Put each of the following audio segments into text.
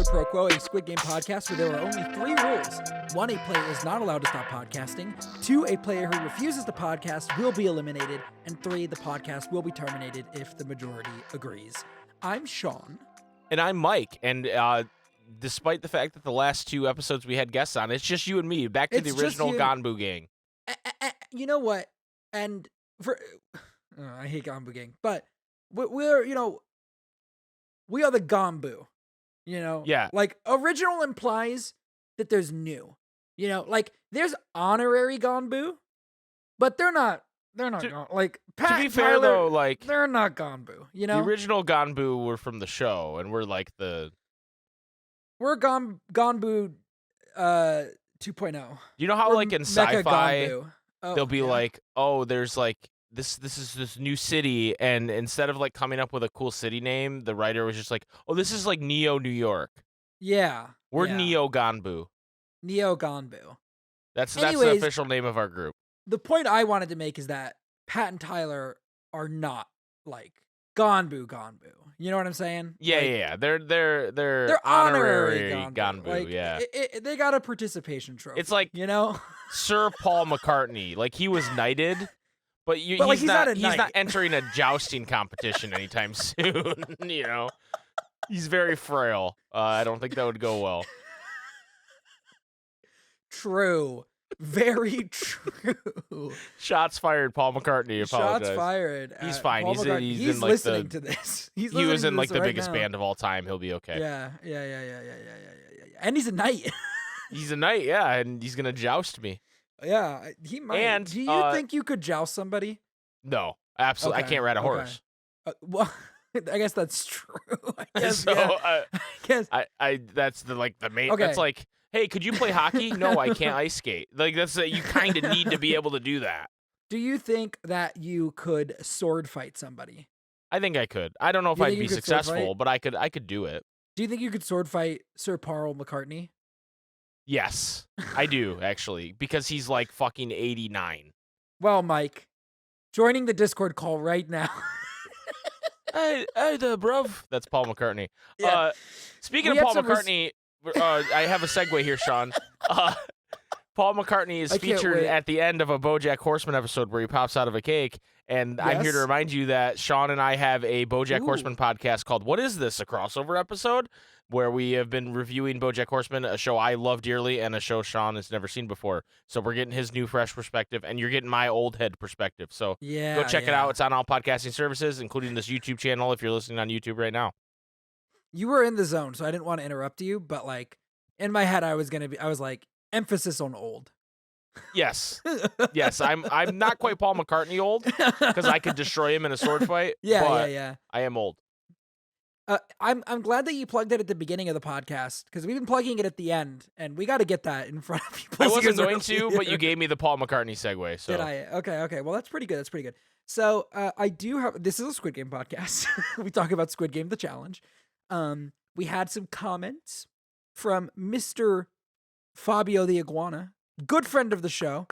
Quid Pro Quo, a Squid Game podcast where there are only 3 rules. 1, a player is not allowed to stop podcasting. 2, a player who refuses to podcast will be eliminated. And 3, the podcast will be terminated if the majority agrees. I'm Sean. And I'm Mike. And despite the fact that the last 2 episodes we had guests on, it's just you and me. Back to the original Ganbu gang. You know what? And I hate Ganbu gang, but we're, we are the Ganbu. Yeah. Like, original implies that there's new. Like, there's honorary Ganbu, but they're not like Pat to be and fair Tyler, though, like they're not Ganbu. The original Ganbu were from the show, and we're like we're Ganbu 2.0. You know how We're like in Mecha sci-fi Ganbu. they'll be like, oh, there's like this is this new city, and instead of like coming up with a cool city name, the writer was just like, oh, this is like Neo New York. Yeah. We're Neo Ganbu. Neo Ganbu. That's Anyways, the official name of our group. The point I wanted to make is that Pat and Tyler are not like Ganbu. You know what I'm saying? Yeah. They're honorary Ganbu. Like, yeah. They got a participation trophy. It's like, Sir Paul McCartney. Like, he was knighted, but he's not entering a jousting competition anytime soon. He's very frail. I don't think that would go well. True. Very true. Shots fired, Paul McCartney. Apologize. Shots fired. He's fine. He's in like listening to this. He was in like the biggest band of all time. He'll be okay. Yeah. And he's a knight. He's a knight, yeah, and he's gonna joust me. Yeah, he might. And do you think you could joust somebody? No, absolutely. Okay, I can't ride a horse. Well, I guess that's true. I guess. That's the main. Okay. That's like, hey, could you play hockey? No, I can't ice skate. Like, that's you kind of need to be able to do that. Do you think that you could sword fight somebody? I think I could. I don't know if I'd be successful, but I could do it. Do you think you could sword fight Sir Paul McCartney? Yes, I do, actually, because he's like fucking 89. Well, Mike, joining the Discord call right now. Hey there, bruv. That's Paul McCartney. Yeah. Speaking of Paul McCartney, I have a segue here, Sean. Paul McCartney is featured at the end of a BoJack Horseman episode where he pops out of a cake, and I'm here to remind you that Sean and I have a BoJack Horseman podcast called What Is This? A Crossover episode, where we have been reviewing BoJack Horseman, a show I love dearly and a show Sean has never seen before. So we're getting his new, fresh perspective, and you're getting my old head perspective. So go check it out. It's on all podcasting services, including this YouTube channel if you're listening on YouTube right now. You were in the zone, so I didn't want to interrupt you, but like in my head, I was like, emphasis on old. Yes. I'm not quite Paul McCartney old because I could destroy him in a sword fight. Yeah. I am old. I'm glad that you plugged it at the beginning of the podcast because we've been plugging it at the end, and we got to get that in front of people. I wasn't going to, but you gave me the Paul McCartney segue. So did I? Okay. Well, that's pretty good. So I do have. This is a Squid Game podcast. We talk about Squid Game, the challenge. We had some comments from Mr. Fabio the Iguana, good friend of the show.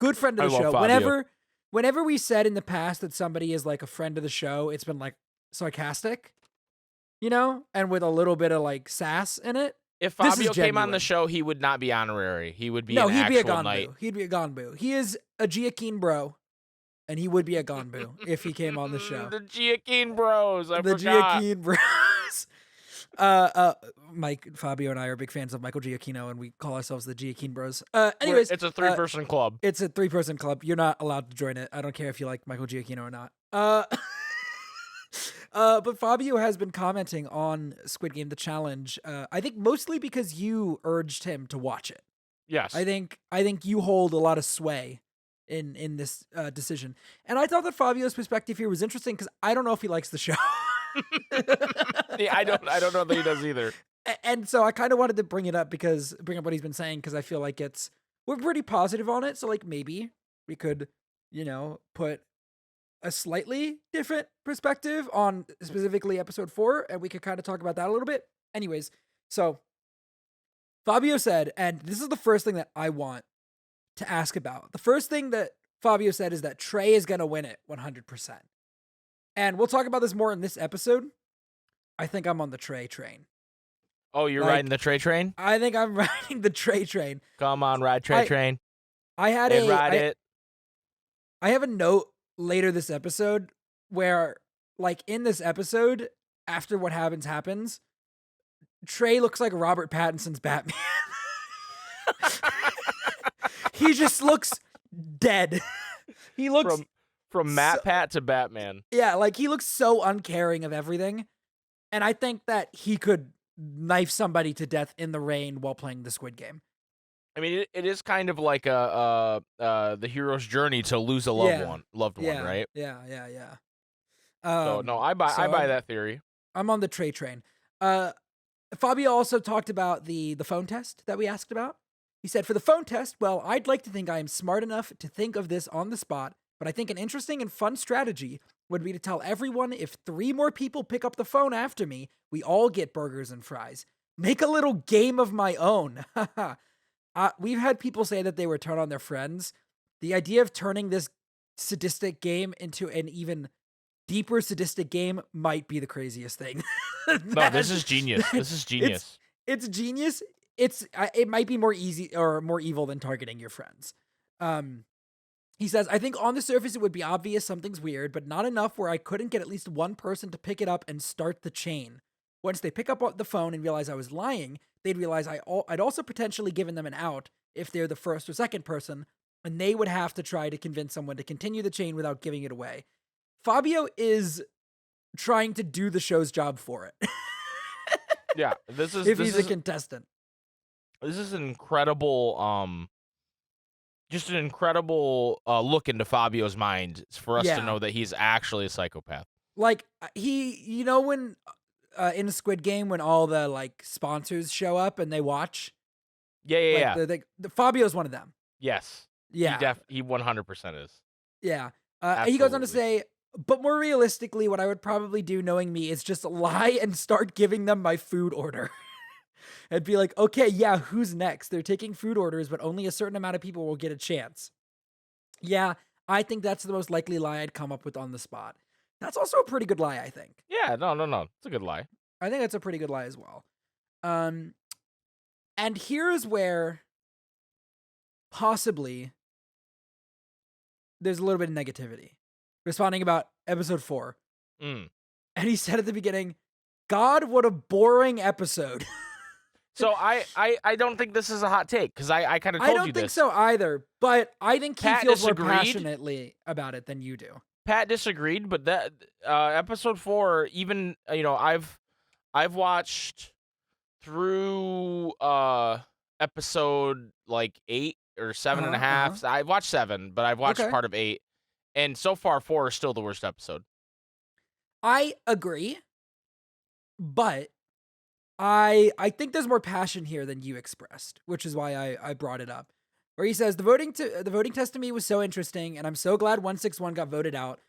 Fabio. Whenever we said in the past that somebody is like a friend of the show, it's been like sarcastic, and with a little bit of like sass in it. If Fabio came on the show, he would not be honorary. He would be he'd be a actual Ganbu. knight. He'd be a Ganbu. He is a Giaquin bro, and he would be a Ganbu if he came on the show. The Giaquin Bros. I forgot. Giaquin Bros. Mike, Fabio, and I are big fans of Michael Giacchino, and we call ourselves the Giaquin Bros. Anyways, it's a 3-person club. It's a 3-person club. You're not allowed to join it. I don't care if you like Michael Giacchino or not. But Fabio has been commenting on Squid Game, the challenge. I think mostly because you urged him to watch it. Yes. I think you hold a lot of sway in this decision, and I thought that Fabio's perspective here was interesting because I don't know if he likes the show. Yeah, I don't know that he does either. And so I kind of wanted to bring up what he's been saying because I feel like we're pretty positive on it. So like maybe we could, put a slightly different perspective on specifically episode 4, and we could kind of talk about that a little bit. Anyways, so Fabio said, and this is the first thing that I want to ask about. The first thing that Fabio said is that Trey is going to win it 100%. And we'll talk about this more in this episode. I think I'm on the Trey train. Oh, you're Like, riding the Trey train? I think I'm riding the Trey train. Come on, ride Trey train. I had and ride it. I have a note later this episode where, like, in this episode, after what happens, Trey looks like Robert Pattinson's Batman. He just looks dead. He looks from Matt Pat to Batman. Yeah, like he looks so uncaring of everything. And I think that he could knife somebody to death in the rain while playing the Squid Game. I mean, it is kind of like the hero's journey to lose a loved one, right? Yeah. So no, I buy that theory. I'm on the Trey train. Fabio also talked about the phone test that we asked about. He said, for the phone test, well, I'd like to think I am smart enough to think of this on the spot, but I think an interesting and fun strategy would be to tell everyone if 3 more people pick up the phone after me, we all get burgers and fries. Make a little game of my own. We've had people say that they would turn on their friends. The idea of turning this sadistic game into an even deeper sadistic game might be the craziest thing. No, this is genius. This is genius. It's genius. It might be more easy or more evil than targeting your friends. He says, I think on the surface it would be obvious something's weird, but not enough where I couldn't get at least one person to pick it up and start the chain. Once they pick up the phone and realize I was lying, they'd realize I'd also potentially given them an out if they're the first or second person, and they would have to try to convince someone to continue the chain without giving it away. Fabio is trying to do the show's job for it. Yeah, if he's a contestant. This is an incredible, just an incredible look into Fabio's mind for us to know that he's actually a psychopath. Like when in a Squid Game when all the like sponsors show up and they watch. Yeah. The Fabio's one of them. Yes. Yeah. He 100% is. Yeah. He goes on to say, but more realistically, what I would probably do, knowing me, is just lie and start giving them my food order. And be like, okay, yeah, who's next? They're taking food orders, but only a certain amount of people will get a chance. Yeah, I think that's the most likely lie I'd come up with on the spot. That's also a pretty good lie, I think. Yeah, no. It's a good lie. I think that's a pretty good lie as well. And here's where possibly there's a little bit of negativity. Responding about episode 4. And he said at the beginning, God, what a boring episode. So I don't think this is a hot take because I kind of told you this. I don't think so either, but I think he feels disagreed. more passionately about it than you do. Pat disagreed, but that episode 4, even I've watched through episode like 8 or 7.5. I've watched 7, but I've watched part of 8, and so far 4 is still the worst episode. I agree, but I think there's more passion here than you expressed, which is why I brought it up. Where he says, the voting test to me was so interesting, and I'm so glad 161 got voted out,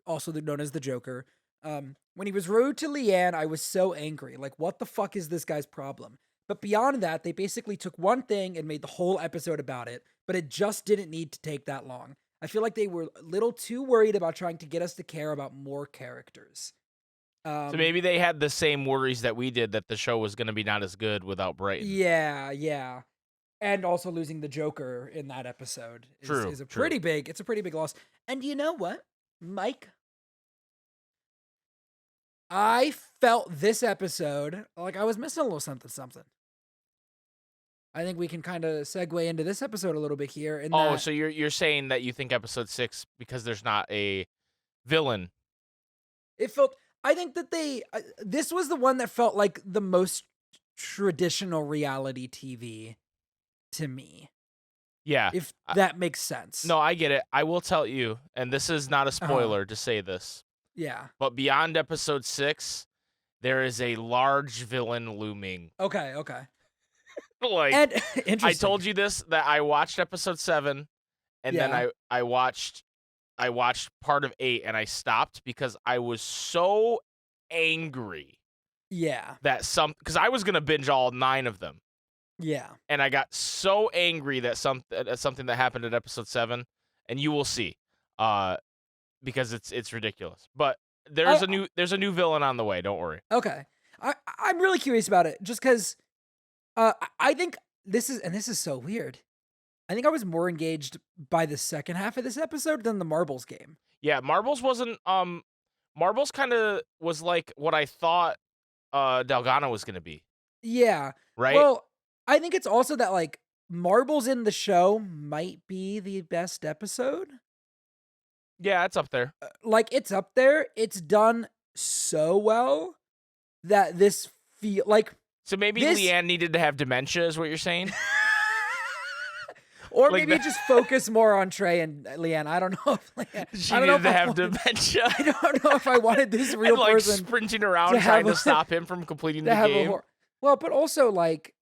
also known as the Joker. When he was rude to Leanne, I was so angry. Like, what the fuck is this guy's problem? But beyond that, they basically took one thing and made the whole episode about it, but it just didn't need to take that long. I feel like they were a little too worried about trying to get us to care about more characters. So maybe they had the same worries that we did, that the show was going to be not as good without Brighton. Yeah. And also losing the Joker in that episode is a pretty big loss. And you know what, Mike? I felt this episode like I was missing a little something. I think we can kind of segue into this episode a little bit here. So you're saying that you think episode 6, because there's not a villain. I think that this was the one that felt like the most traditional reality TV to me. Yeah. If that makes sense. No, I get it. I will tell you, and this is not a spoiler to say this. Yeah. But beyond episode 6, there is a large villain looming. Okay. And I told you this, that I watched episode 7, and then I watched part of 8, and I stopped because I was so angry. Yeah. Because I was going to binge all 9 of them. Yeah. And I got so angry that something that happened in episode 7, and you will see, because it's ridiculous. But there's a new villain on the way. Don't worry. Okay. I'm really curious about it just because I think this is so weird. I think I was more engaged by the second half of this episode than the marbles game. Yeah, marbles wasn't marbles kind of was like what I thought Delgado was going to be. Yeah. Right? Well, I think it's also that like marbles in the show might be the best episode. Yeah, it's up there. Like it's up there. It's done so well that this feel like so maybe Leanne needed to have dementia is what you're saying? Or like maybe just focus more on Trey and Leanne. I don't know if Leanne. She needed to have dementia. I don't know if I wanted this real and, person sprinting around trying to stop him from completing the game. Well, but also like,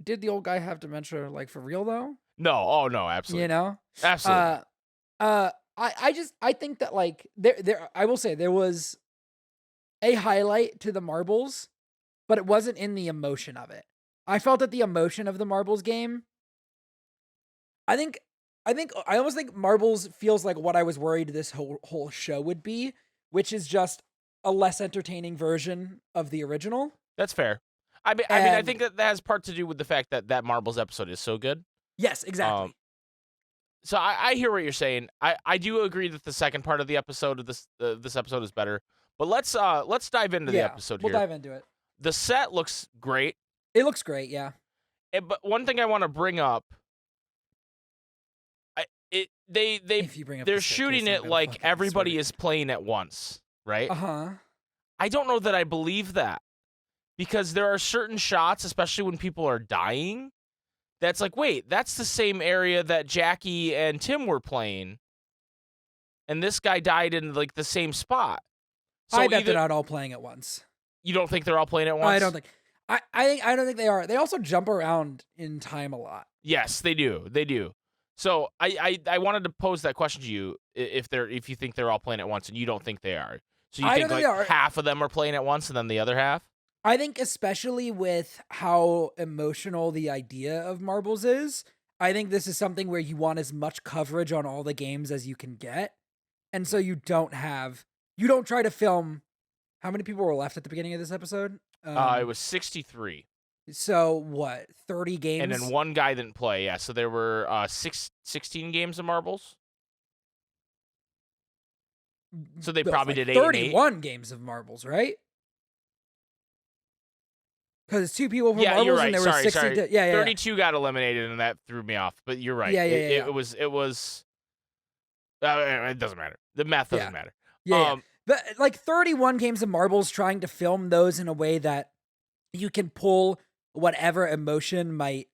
did the old guy have dementia like for real though? No. Oh no, absolutely. You know, absolutely. I think that like there I will say there was a highlight to the marbles, but it wasn't in the emotion of it. I felt that the emotion of the marbles game. I almost think marbles feels like what I was worried this whole show would be, which is just a less entertaining version of the original. That's fair. I mean, I think that has part to do with the fact that marbles episode is so good. Yes, exactly. So I hear what you're saying. I do agree that the second part of the episode of this episode is better. But let's dive into the episode here. We'll dive into it. The set looks great. It looks great, yeah. But one thing I want to bring up, they're shooting it like everybody is playing at once, right? I don't know that I believe that, because there are certain shots, especially when people are dying, that's like, wait, that's the same area that Jackie and Tim were playing, and this guy died in like the same spot. So I bet they're not all playing at once. You don't think they're all playing at once? I don't think. I don't think they are. They also jump around in time a lot. Yes, they do. They do. So I wanted to pose that question to you, if you think they're all playing at once, and you don't think they are. So you think like half of them are playing at once and then the other half? I think especially with how emotional the idea of marbles is, I think this is something where you want as much coverage on all the games as you can get. And so you don't try to film. How many people were left at the beginning of this episode? It was 63. So what, 30 games? And then one guy didn't play, yeah. So there were 16 games of marbles. So they probably did 8 31 and 8. games of marbles, right? Because it's 2 people for marbles, you're right. And there were 60. Yeah, 32 got eliminated, and that threw me off. But you're right. It was. It doesn't matter. The math doesn't matter. Yeah. But like 31 games of marbles, trying to film those in a way that you can pull whatever emotion might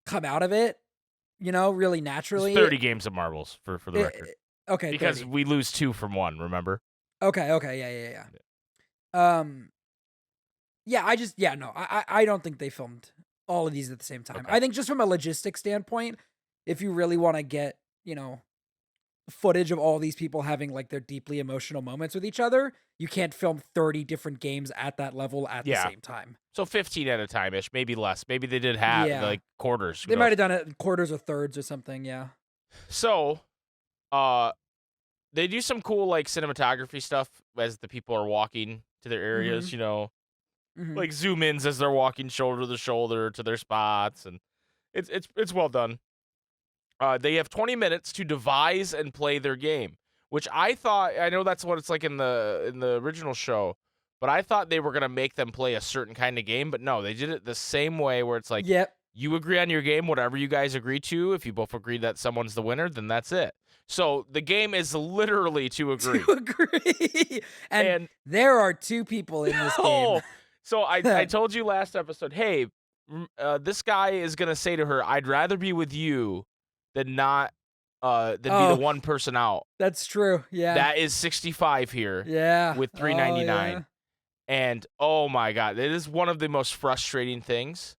come out of it, really naturally. It's 30 games of marbles for the record. Okay. Because 30. we lose 2 from 1, remember? Okay. Yeah. I don't think they filmed all of these at the same time. Okay. I think just from a logistics standpoint, if you really want to get, footage of all these people having like their deeply emotional moments with each other, you can't film 30 different games at that level at the same time. So 15 at a time-ish, maybe less. Maybe they did half, like quarters. They might have done it in quarters or thirds or something, yeah. So, they do some cool like cinematography stuff as the people are walking to their areas, like zoom ins as they're walking shoulder to shoulder to their spots, and it's well done. They have 20 minutes to devise and play their game, which I know that's what it's like in the original show, but I thought they were gonna make them play a certain kind of game, but no, they did it the same way where it's like, you agree on your game, whatever you guys agree to. If you both agree that someone's the winner, then that's it. So the game is literally to agree. To agree. And there are 2 people in this game. So I told you last episode, hey, this guy is gonna say to her, I'd rather be with you than not be the one person out. That's true. Yeah. That is 65 here. Yeah. With 399. Yeah. And oh my god, it is one of the most frustrating things.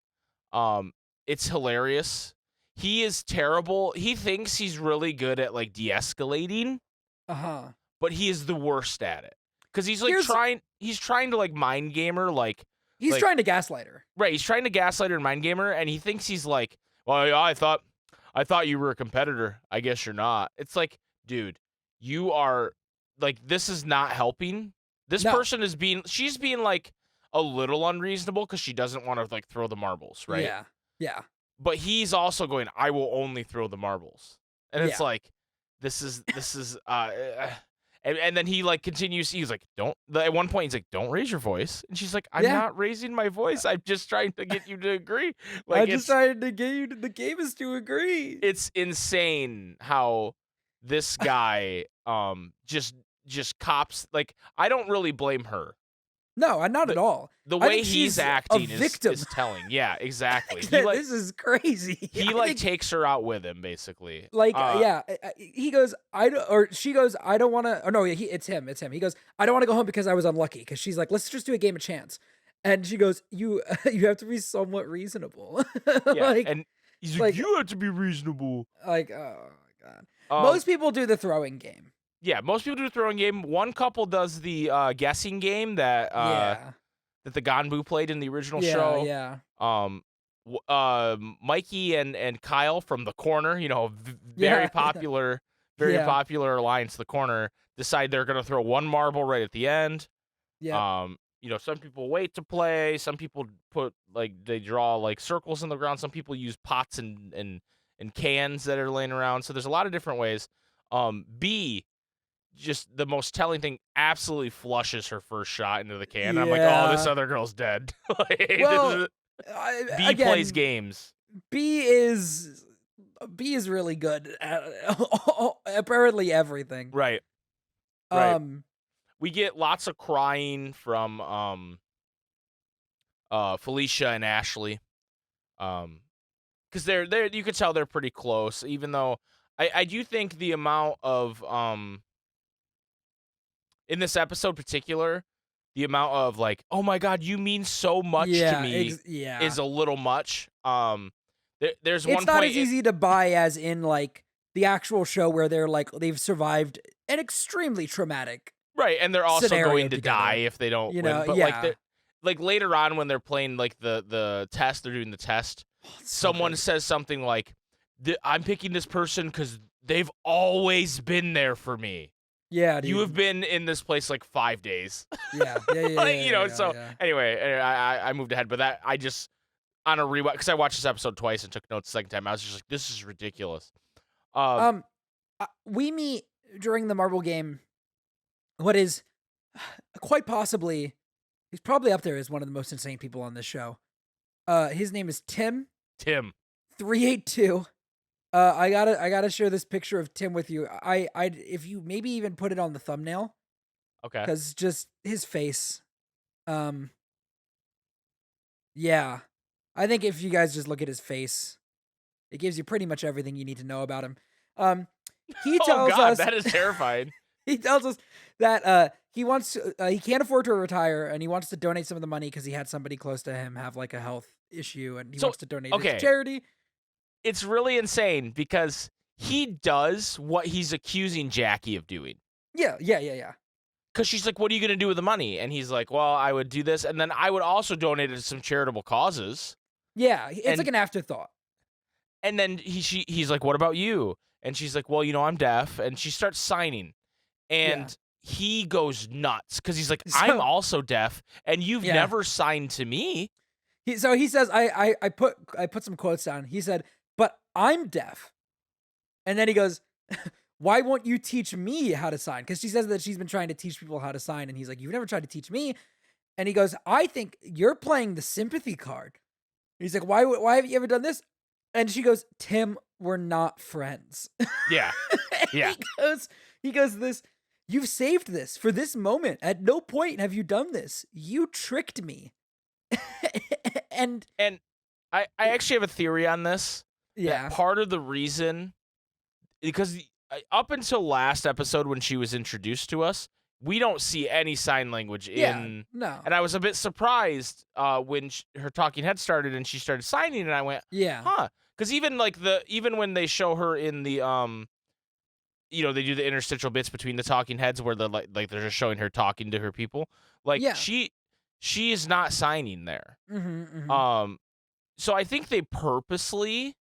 It's hilarious. He is terrible. He thinks he's really good at like de-escalating. But he is the worst at it. Cuz he's like trying to like mind gamer he's trying to gaslight her. Right, he's trying to gaslight her and mind gamer, and he thinks he's like, well, yeah, I thought you were a competitor. I guess you're not. It's like, dude, you are like, this is not helping. This person she's being like a little unreasonable because she doesn't want to like throw the marbles, right? Yeah. Yeah. But he's also going, I will only throw the marbles. And it's Yeah. like, this is and then he like continues, he's like, at one point he's like, don't raise your voice. And she's like, I'm not raising my voice. I'm just trying to get you to agree. Like I'm just trying to get you to the game is to agree. It's insane how this guy just cops, like, I don't really blame her. No, not at all. The way he's acting is telling. Yeah, exactly. This is crazy. He like takes her out with him, basically. Like, he goes, she goes, I don't want to. Oh no, it's him. He goes, I don't want to go home because I was unlucky. Because she's like, let's just do a game of chance. And she goes, you have to be somewhat reasonable. Yeah, and he's like, you have to be reasonable. Like, oh my god. Most people do the throwing game. Yeah, most people do the throwing game. One couple does the guessing game that the Ganbu played in the original show. Yeah. Mikey and Kyle from The Corner, very popular alliance, The Corner, decide they're going to throw one marble right at the end. Yeah. Some people wait to play. Some people they draw like circles in the ground. Some people use pots and cans that are laying around. So there's a lot of different ways. B, just the most telling thing, absolutely flushes her first shot into the can. I'm like, oh, this other girl's dead. Well, B plays games. B is really good at apparently everything. Right. We get lots of crying from Felicia and Ashley. Because they're you could tell they're pretty close, even though I do think the amount of in this episode particular, the amount of like, oh my god, you mean so much to me is a little much. There's one point. It's not as easy to buy as in like the actual show where they've survived an extremely traumatic and they're also going to together. Die if they don't win. But like later on when they're playing like the test, they're doing the test. Someone says something like, I'm picking this person because they've always been there for me. Yeah, dude. You have been in this place like 5 days. Yeah. Anyway, I moved ahead, but that I just on a rewatch because I watched this episode twice and took notes the second time. I was just like, this is ridiculous. We meet during the marble game what is quite possibly, he's probably up there as one of the most insane people on this show. His name is Tim 382. I gotta share this picture of Tim with you. I if you maybe even put it on the thumbnail. Okay. Because just his face. Yeah. I think if you guys just look at his face, it gives you pretty much everything you need to know about him. He tells us that is terrifying. He tells us that he can't afford to retire and he wants to donate some of the money because he had somebody close to him have like a health issue and he wants to donate it to charity. It's really insane because he does what he's accusing Jackie of doing. Yeah. Because she's like, what are you going to do with the money? And he's like, well, I would do this. And then I would also donate it to some charitable causes. Yeah, it's like an afterthought. And then he's like, what about you? And she's like, well, I'm deaf. And she starts signing. And he goes nuts because he's like, I'm also deaf. And you've never signed to me. He says, I put some quotes down. He said, but I'm deaf. And then he goes, why won't you teach me how to sign? Because she says that she's been trying to teach people how to sign. And he's like, you've never tried to teach me. And he goes, I think you're playing the sympathy card. He's like, why have you ever done this? And she goes, Tim, we're not friends. Yeah. Yeah. He goes, you've saved this for this moment. At no point have you done this. You tricked me. and I actually have a theory on this. Yeah. Part of the reason, because up until last episode when she was introduced to us, we don't see any sign language in. No. And I was a bit surprised when her talking head started and she started signing, and I went, huh? Because even when they show her in the they do the interstitial bits between the talking heads where they're just showing her talking to her people. She is not signing there. Mm-hmm. So I think they purposely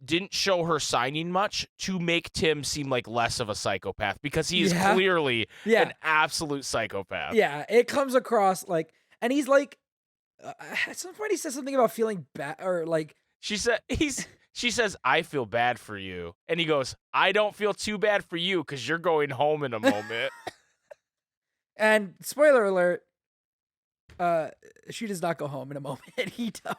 didn't show her signing much to make Tim seem like less of a psychopath because he is clearly an absolute psychopath. Yeah, it comes across like, And he's like, at some point he says something about feeling bad, or like she says, I feel bad for you. And he goes, I don't feel too bad for you because you're going home in a moment. And spoiler alert, she does not go home in a moment. He does.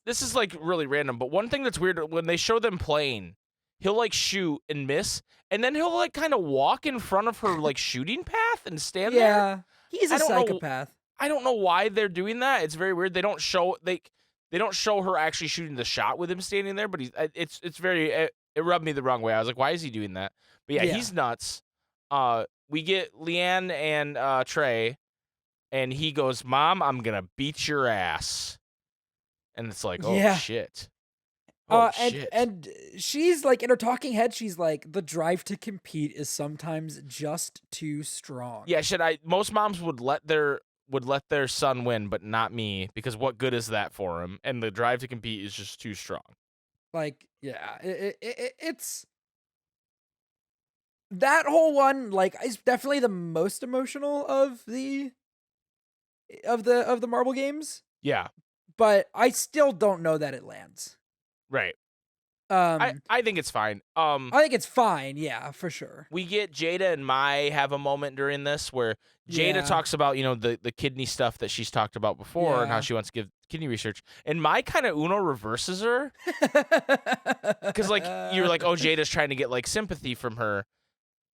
This is like really random, but one thing that's weird, when they show them playing, he'll like shoot and miss, and then he'll like kind of walk in front of her like shooting path and stand there. Yeah, he's a psychopath. I don't know why they're doing that. It's very weird. They don't show her actually shooting the shot with him standing there, but it's very it rubbed me the wrong way. I was like, why is he doing that? But yeah. He's nuts. We get Leanne and Trey, and he goes, Mom, I'm gonna beat your ass. And it's like, oh shit. Oh shit. And she's like, in her talking head, she's like, the drive to compete is sometimes just too strong. Yeah, most moms would let their son win, but not me, because what good is that for him? And the drive to compete is just too strong. Like, yeah, it's that whole one, like, is definitely the most emotional of the Marble games. Yeah. But I still don't know that it lands. Right. I think it's fine. I think it's fine, yeah, for sure. We get Jada and Mai have a moment during this where Jada talks about, the kidney stuff that she's talked about before and how she wants to give kidney research. And Mai kind of Uno reverses her. Because, like, you're like, oh, Jada's trying to get, like, sympathy from her.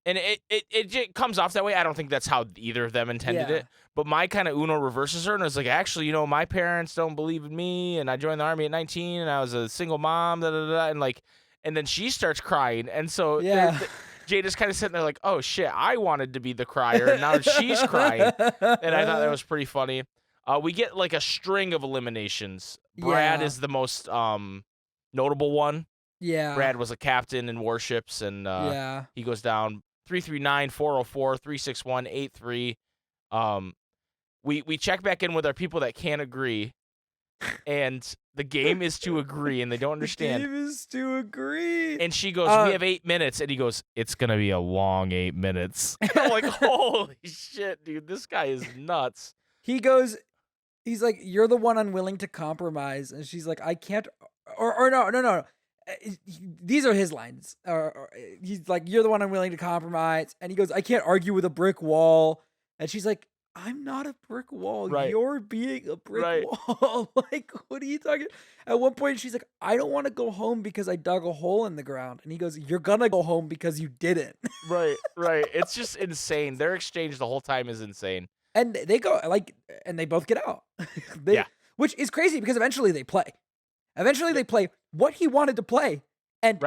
And it comes off that way. I don't think that's how either of them intended it. But Mai kind of Uno reverses her and is like, actually, my parents don't believe in me, and I joined the army at 19, and I was a single mom, and then she starts crying. And so Jada's kind of sitting there like, oh, shit, I wanted to be the crier, and now she's crying. And I thought that was pretty funny. We get, like, a string of eliminations. Brad is the most notable one. Yeah. Brad was a captain in warships, and he goes down 339, 404, 361, 83. We check back in with our people that can't agree, and the game is to agree, and they don't understand. The game is to agree. And she goes, we have 8 minutes, and he goes, it's gonna be a long 8 minutes. And I'm like, holy shit, dude, this guy is nuts. He goes, he's like, you're the one unwilling to compromise, and she's like, I can't, or no. These are his lines. He's like, you're the one unwilling to compromise. And he goes, I can't argue with a brick wall. And she's like, I'm not a brick wall. Right. You're being a brick wall. Like, what are you talking? At one point, she's like, I don't want to go home because I dug a hole in the ground. And he goes, you're going to go home because you didn't. Right. It's just insane. Their exchange the whole time is insane. And they go, like, and they both get out. Which is crazy because eventually they play. They play what he wanted to play. And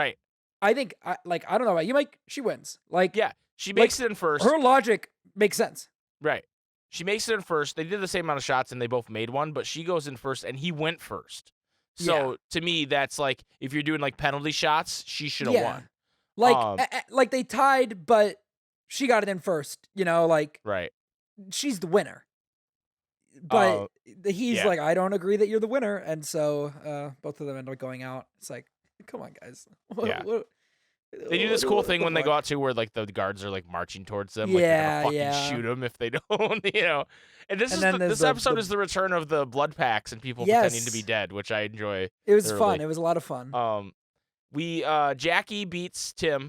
I think, I don't know about you, Mike, she wins. Like, yeah, she makes it in first. Her logic makes sense. Right. She makes it in first. They did the same amount of shots and they both made one, but she goes in first and he went first. So to me, that's like, if you're doing like penalty shots, she should have won. Like they tied, but she got it in first, like she's the winner. But he's like, I don't agree that you're the winner. And so both of them end up going out. It's like, come on, guys. They do this cool thing when they go out too, where like the guards are like marching towards them. Like they're gonna fucking shoot them if they don't, And this episode is the return of the blood packs and people pretending to be dead, which I enjoy. It was fun. It was a lot of fun. Jackie beats Tim,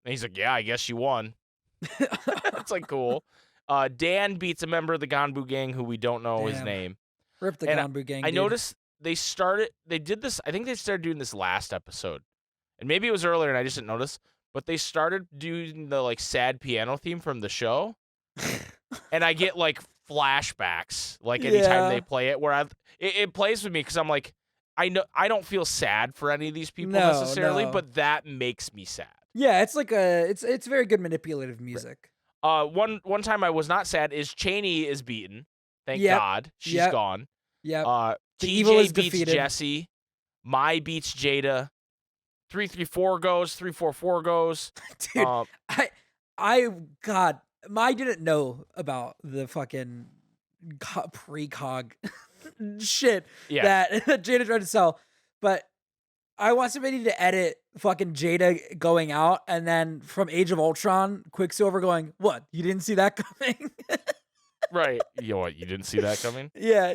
and he's like, yeah, I guess you won. It's like cool. Dan beats a member of the Ganbu gang who we don't know his name. Rip the Ganbu gang. I noticed they did this. I think they started doing this last episode, and maybe it was earlier and I just didn't notice. But they started doing the like sad piano theme from the show, and I get like flashbacks like anytime they play it, where it plays with me because I'm like, I don't feel sad for any of these people necessarily, but that makes me sad. Yeah, it's like it's very good manipulative music. One time I was not sad is Cheney is beaten. Thank God. She's gone. Yeah. TJ beats Jesse. Mai beats Jada. 334 goes. 344 goes. Dude, God, Mai didn't know about the fucking precog shit that Jada tried to sell, but I want somebody to edit fucking Jada going out and then from Age of Ultron, Quicksilver going, what? You didn't see that coming? Right. You know what? You didn't see that coming? Yeah.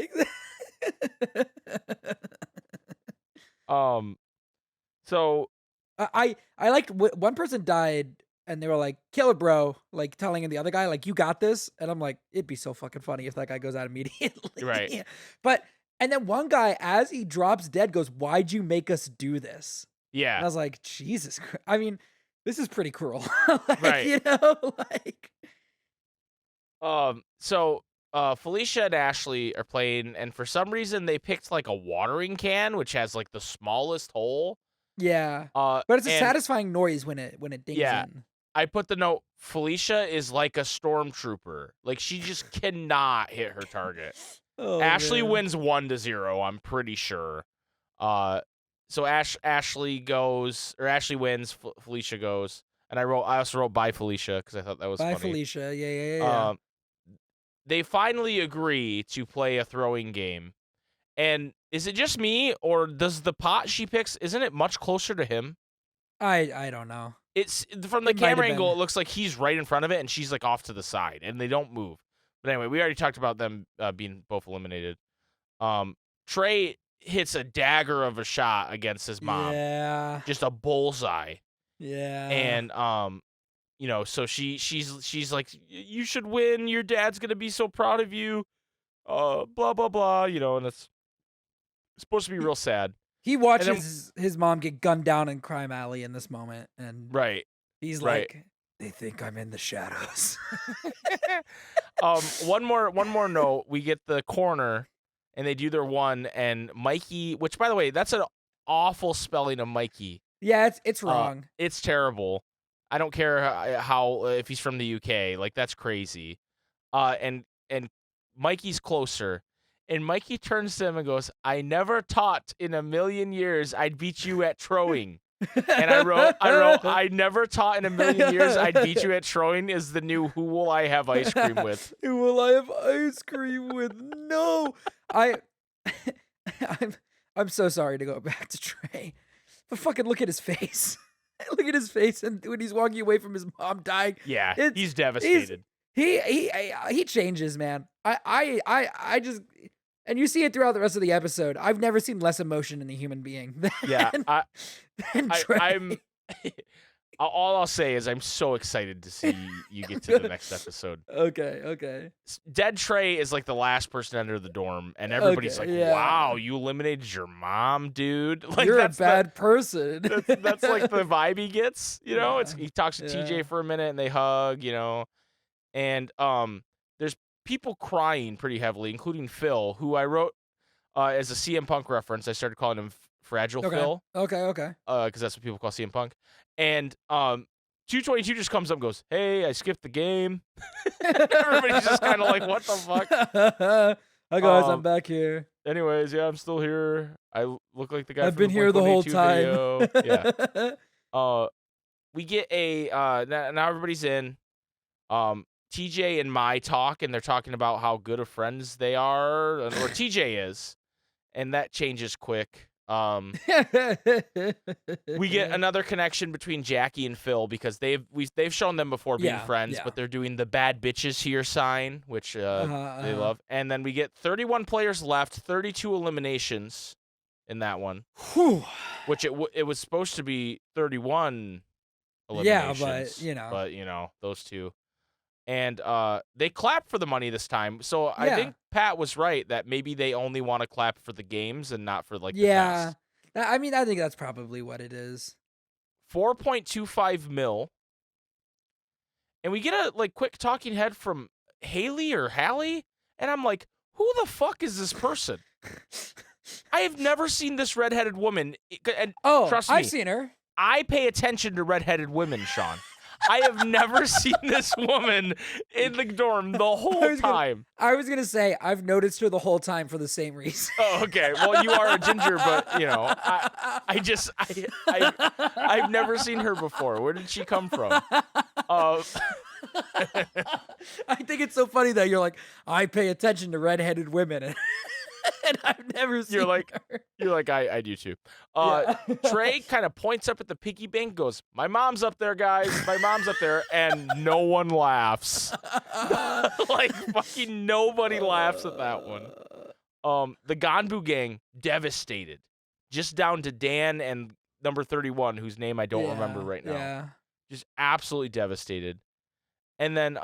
So I liked one person died and they were like, "Kill it, bro!" Like telling the other guy, like, "You got this." And I'm like, it'd be so fucking funny if that guy goes out immediately. right. But and then one guy, as he drops dead, goes, "Why'd you make us do this?" And Yeah. I was like, Jesus Christ. I mean, this is pretty cruel. Like, Right. like So Felicia and Ashley are playing, and for some reason they picked like a watering can, which has like the smallest hole. yeah. But it's a And satisfying noise when it dings yeah, in. I put the note, Felicia is like a stormtrooper. Like she just cannot hit her target. Oh, Ashley man. wins 1-0, I'm pretty sure. So Ashley goes, or Ashley wins, Felicia goes. And I also wrote bye Felicia because I thought that was Bye, funny. Felicia. Yeah. They finally agree to play a throwing game. And is it just me, or does the pot she picks, isn't it much closer to him? I don't know. It's from the It might have camera angle, been. it looks like he's right in front of it and she's like off to the side and they don't move. But anyway, we already talked about them being both eliminated. Trey hits a dagger of a shot against his mom. Yeah. Just a bullseye. Yeah. And you know, so she's like, you should win, your dad's gonna be so proud of you. Blah blah blah, you know, and it's supposed to be real sad. He watches his mom get gunned down in Crime Alley in this moment, and Right. he's Right. like, "They think I'm in the shadows." One more note. We get the corner, and they do their one, and Mikey, which by the way, that's an awful spelling of Mikey. Yeah, it's wrong. It's terrible. I don't care how if he's from the UK, like that's crazy. And Mikey's closer. And Mikey turns to him and goes, "I never thought in a million years I'd beat you at throwing." And I wrote, "I never thought in a million years I'd beat you at throwing" is the new "Who will I have ice cream with?" Who will I have ice cream with? No, I'm so sorry to go back to Trey, but fucking look at his face. Look at his face, and when he's walking away from his mom dying, Yeah, he's devastated. He changes, man. I just. And you see it throughout the rest of the episode. I've never seen less emotion in a human being than Trey. I'm all I'll say is I'm so excited to see you get to the next episode. Okay. Dead Trey is like the last person to enter the dorm, and everybody's like, "Wow, you eliminated your mom, dude! Like You're a bad person." That's like the vibe he gets. You know, he talks to TJ for a minute, and they hug. You know, and there's people crying pretty heavily, including Phil, who I wrote as a CM Punk reference. I started calling him Fragile Phil. Okay. Because that's what people call CM Punk. And 222 just comes up and goes, "Hey, I skipped the game." Everybody's just kind of like, "What the fuck?" Hi guys, I'm back here. Anyways, yeah, I'm still here. I look like the guy. I've been here the whole time. Yeah. We get a now everybody's in. TJ and Mai talk, and they're talking about how good of friends they are, or TJ is, and that changes quick. We get another connection between Jackie and Phil because they've shown them before being friends, but they're doing the bad bitches here sign, which they love. And then we get 31 players left, 32 eliminations in that one. Whew. Which it was supposed to be 31 eliminations. Yeah, but those two. And they clap for the money this time. So I think Pat was right that maybe they only want to clap for the games and not for the test. I mean, I think that's probably what it is. 4.25 mil. And we get a quick talking head from Haley or Hallie, and I'm like, who the fuck is this person? I have never seen this redheaded woman. And trust me, I've seen her. I pay attention to redheaded women, Sean. I have never seen this woman in the dorm the whole time. I was going to say, I've noticed her the whole time for the same reason. Oh, okay. Well, you are a ginger, but, I've never seen her before. Where did she come from? I think it's so funny that you're like, I pay attention to redheaded women. and I've never seen her. You're like, I do too. Yeah. Trey kind of points up at the piggy bank, goes, "My mom's up there, guys. My mom's up there," and no one laughs. Like fucking nobody laughs at that one. The Ganbu gang devastated, just down to Dan and number 31, whose name I don't remember right now. Yeah. Just absolutely devastated. And then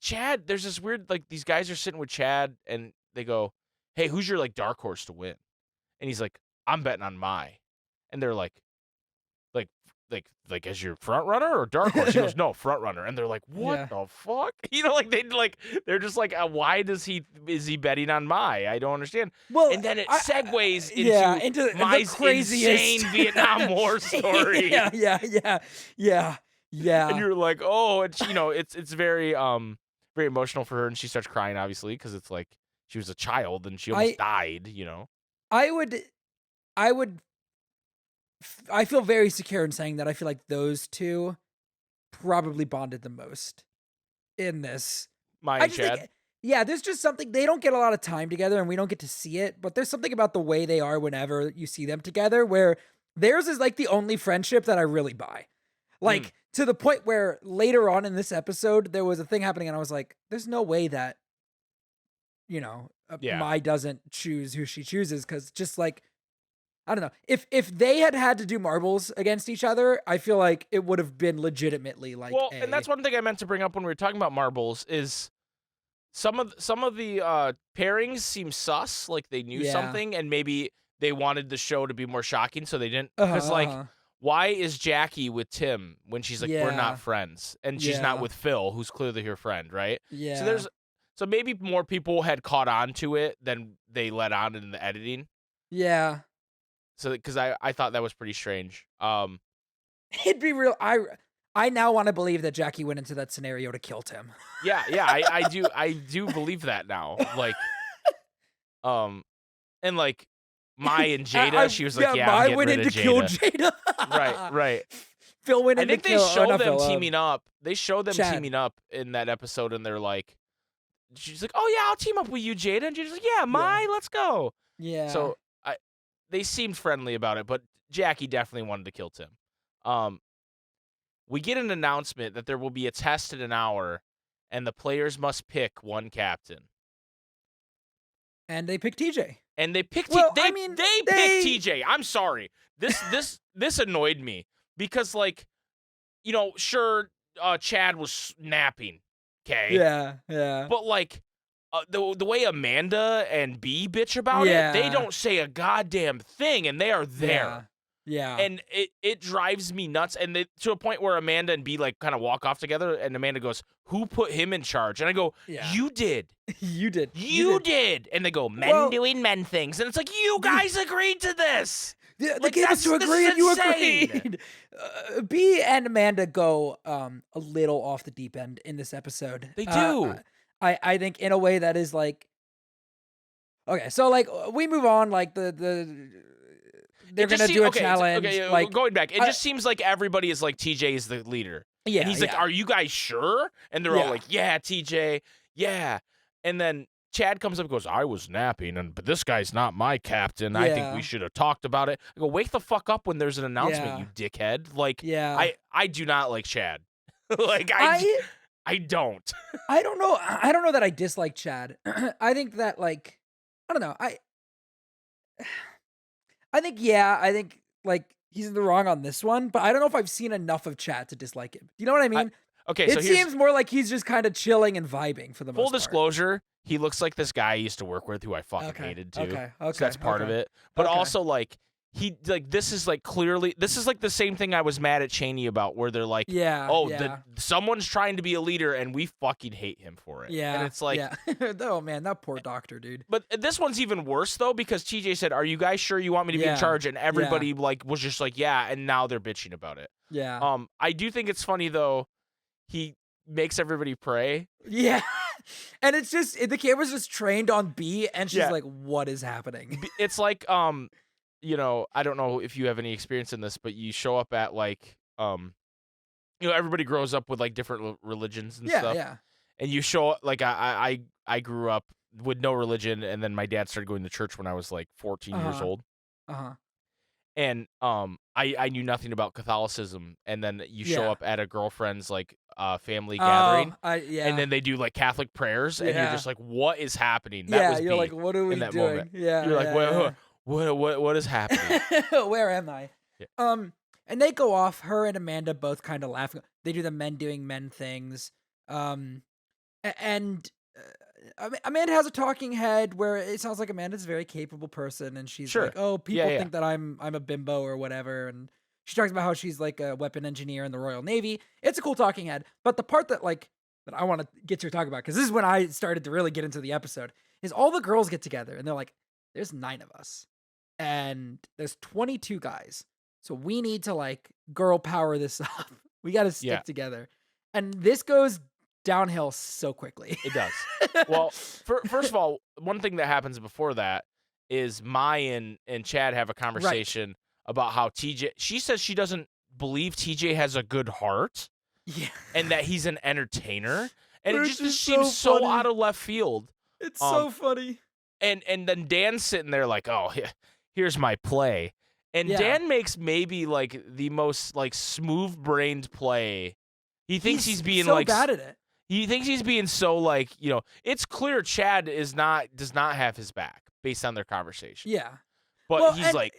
Chad, there's this weird, like, these guys are sitting with Chad and they go, "Hey, who's your like dark horse to win?" And he's like, "I'm betting on Mai." And they're like as your front runner or dark horse? He goes, "No, front runner." And they're like, "What the fuck?" You know, like they're just like, why is he betting on Mai? I don't understand. Well, and then it segues into Mai's the craziest insane Vietnam War story. Yeah. And you're like, oh, it's it's very very emotional for her, and she starts crying obviously because it's like she was a child and she almost died. I feel very secure in saying that I feel like those two probably bonded the most in this. Mai and Chad. There's just something, they don't get a lot of time together and we don't get to see it, but there's something about the way they are whenever you see them together where theirs is like the only friendship that I really buy. Like to the point where later on in this episode, there was a thing happening and I was like, there's no way that, Mai doesn't choose who she chooses, because just like, I don't know. If they had to do marbles against each other, I feel like it would have been legitimately like. Well, and that's one thing I meant to bring up when we were talking about marbles is some of the pairings seem sus, like they knew something, and maybe they wanted the show to be more shocking, so they didn't. Because why is Jackie with Tim when she's like, we're not friends, and she's not with Phil, who's clearly her friend, right? Yeah. So maybe more people had caught on to it than they let on in the editing. Yeah. So, because I thought that was pretty strange. It'd be real. I now want to believe that Jackie went into that scenario to kill Tim. Yeah, I do believe that now. Like, and like Mai and Jada, she was like, Mai went in to kill Jada. Right. Phil went in to kill. I think they show them teaming up. They show them teaming up in that episode, and they're like, she's like, "Oh yeah, I'll team up with you, Jada," and Jada's like, "Yeah, Mai, let's go." Yeah. So they seemed friendly about it, but Jackie definitely wanted to kill Tim. We get an announcement that there will be a test in an hour, and the players must pick one captain. And they picked TJ. And they picked they picked TJ. I'm sorry. This annoyed me because, like, sure, Chad was napping. Okay. Yeah. But like, the way Amanda and B bitch about it, they don't say a goddamn thing, and they are there. Yeah. And it drives me nuts. And to a point where Amanda and B like kind of walk off together, and Amanda goes, "Who put him in charge?" And I go, "You did." You did. And they go, "Men doing men things." And it's like, you guys agreed to this. They gave us to agree, and you agreed. B and Amanda go a little off the deep end in this episode. They do. I think in a way that is like, okay, so like we move on, like they're gonna do a challenge. Like, going back, it just seems like everybody is like, TJ is the leader. Yeah, and he's like, "Are you guys sure?" And they're all like, "Yeah, TJ, yeah." And then Chad comes up and goes, "I was napping, but this guy's not my captain. I think we should have talked about it." I go, "Wake the fuck up when there's an announcement, you dickhead." Like, I do not like Chad. Like, I don't. I don't know. I don't know that I dislike Chad. I think that, like, I don't know. I think like he's in the wrong on this one, but I don't know if I've seen enough of Chad to dislike him. You know what I mean? It seems more like he's just kind of chilling and vibing for the most part. Full disclosure, he looks like this guy I used to work with who I fucking hated too. Okay. So that's part of it. But also, like, this is like clearly, this is like the same thing I was mad at Chaney about, where they're like, someone's trying to be a leader and we fucking hate him for it. Yeah. And it's like, oh man, that poor doctor, dude. But this one's even worse though, because TJ said, "Are you guys sure you want me to be in charge?" And everybody like was just like, "Yeah," and now they're bitching about it. Yeah. I do think it's funny though. He makes everybody pray. Yeah. And it's just, the camera's just trained on B, and she's like, "What is happening?" It's like, I don't know if you have any experience in this, but you show up at like, everybody grows up with like different religions and stuff. Yeah. And you show up, like, I grew up with no religion, and then my dad started going to church when I was like 14 years old. And I knew nothing about Catholicism, and then you show up at a girlfriend's like family gathering, and then they do like Catholic prayers, and you're just like, what is happening? That was you're me like, what are we in that doing? moment. Yeah, you're like, what is happening? Where am I? Yeah. And they go off. Her and Amanda both kind of laugh. They do the men doing men things. And Amanda has a talking head where it sounds like Amanda's a very capable person, and she's like, "Oh, people think that I'm a bimbo or whatever." And she talks about how she's like a weapon engineer in the Royal Navy. It's a cool talking head. But the part that I want to get to talk about, because this is when I started to really get into the episode, is all the girls get together and they're like, "There's 9 of us, and there's 22 guys, so we need to like girl power this up. We got to stick together." And this goes downhill so quickly. It does. Well, first of all, one thing that happens before that is Mai and Chad have a conversation about how she says she doesn't believe TJ has a good heart. Yeah. And that he's an entertainer. And it just seems so out of left field. It's so funny. And then Dan's sitting there like, oh, here's my play. And Dan makes maybe like the most like smooth-brained play. He thinks he's being so like bad at it. He thinks he's being so like, it's clear Chad does not have his back based on their conversation. Yeah. But he's like,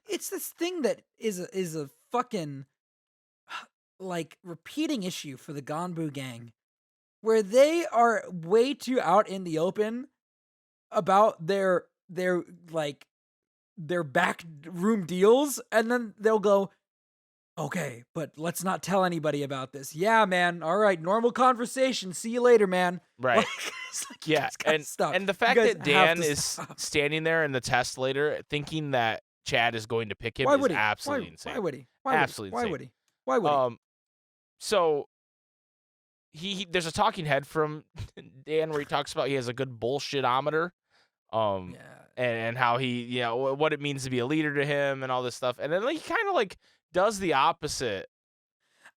it's this thing that is a fucking like repeating issue for the Ganbu gang, where they are way too out in the open about their back room deals, and then they'll go, "Okay, but let's not tell anybody about this." Yeah, man. All right, normal conversation. See you later, man. Right. And the fact that Dan is standing there in the test later thinking that Chad is going to pick him is absolutely insane. Why would he? Absolutely insane. Insane. Why would he? So there's a talking head from Dan where he talks about he has a good bullshitometer. And how he, what it means to be a leader to him and all this stuff. And then he kind of like does the opposite.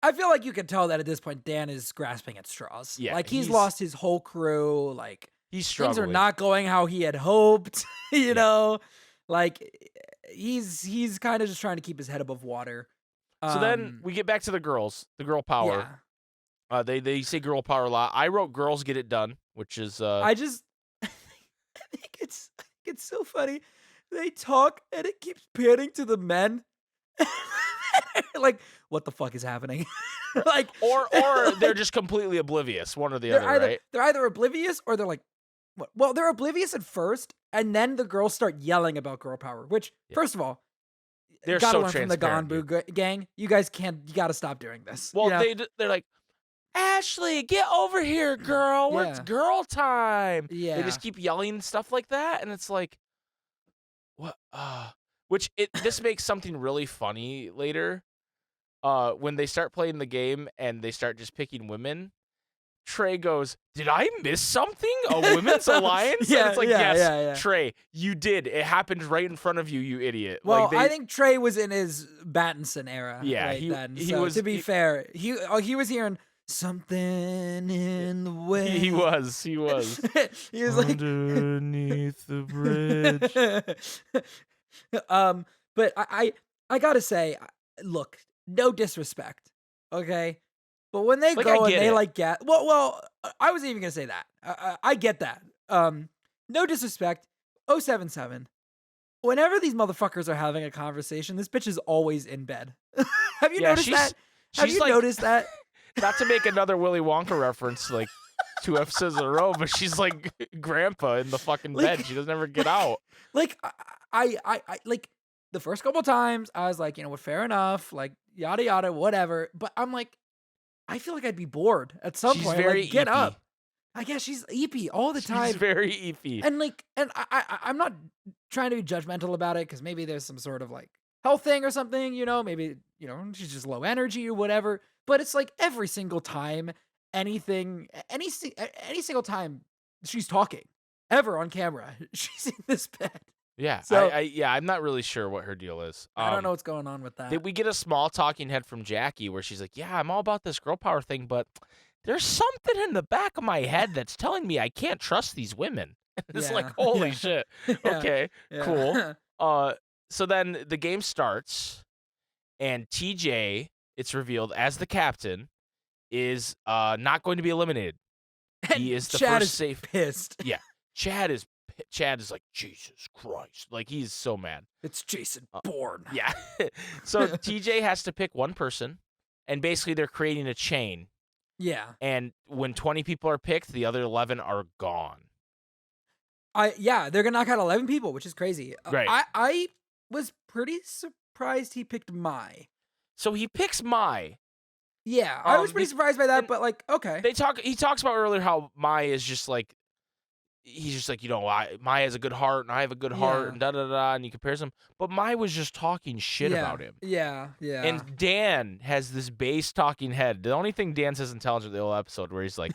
I feel like you can tell that at this point, Dan is grasping at straws. Yeah. Like he's lost his whole crew. Like he's struggling. Things are not going how he had hoped, know? Like he's kind of just trying to keep his head above water. So then we get back to the girls, the girl power. Yeah. They say girl power a lot. I wrote girls get it done, which is I think it's so funny. They talk and it keeps panning to the men. Like, what the fuck is happening? Like, or they're just completely oblivious, one or the other, right? They're either oblivious or they're like, what? Well, they're oblivious at first, and then the girls start yelling about girl power. Which, first of all, they're gotta so learn from the Ganbu gang. You guys you gotta stop doing this. Well, they're like, Ashley, get over here, girl. It's girl time. Yeah. They just keep yelling stuff like that, and it's like, what? This makes something really funny later. When they start playing the game and they start just picking women, Trey goes, "Did I miss something? A women's alliance?" And it's like, yes, Trey, you did. It happened right in front of you, you idiot. Well, I think Trey was in his Battinson era. Yeah, he was. To be fair, he was hearing something in the way. He was. He was underneath the bridge. But I gotta say, look, no disrespect, okay? But when they go and they get well, I wasn't even gonna say that. I get that. No disrespect. 077. Whenever these motherfuckers are having a conversation, this bitch is always in bed. Have you noticed that? Have you noticed that? Not to make another Willy Wonka reference, like 2 episodes in a row, but she's like grandpa in the fucking bed. She doesn't ever get out. Like I like the first couple times I was like, fair enough, like yada yada, whatever. But I'm like, I feel like I'd be bored at some point. Very get up. I guess she's eepy all the time. She's very eepy. And I'm not trying to be judgmental about it because maybe there's some sort of like health thing or something, maybe, she's just low energy or whatever. But it's like every single time, any single time she's talking ever on camera, she's in this bed. Yeah, so, I'm not really sure what her deal is. I don't know what's going on with that. Did we get a small talking head from Jackie where she's like, yeah, I'm all about this girl power thing, but there's something in the back of my head that's telling me I can't trust these women. It's like, holy shit. Okay, cool. Yeah. So then the game starts, and TJ, it's revealed as the captain, is not going to be eliminated. He is the Chad first is safe. pissed. Yeah, Chad is like, Jesus Christ, like he's so mad. It's Jason Bourne. Yeah. So TJ has to pick one person, and basically they're creating a chain. Yeah. And when 20 people are picked, the other 11 are gone. They're gonna knock out 11 people, which is crazy. Right. I was pretty surprised he picked Mai. So he picks Mai. Yeah, I was pretty surprised by that, but like, okay. He talks about earlier how Mai is just like, he's just like, Mai has a good heart and I have a good heart and da-da-da, and he compares them. But Mai was just talking shit about him. Yeah. And Dan has this bass talking head. The only thing Dan says intelligent in the whole episode where he's like,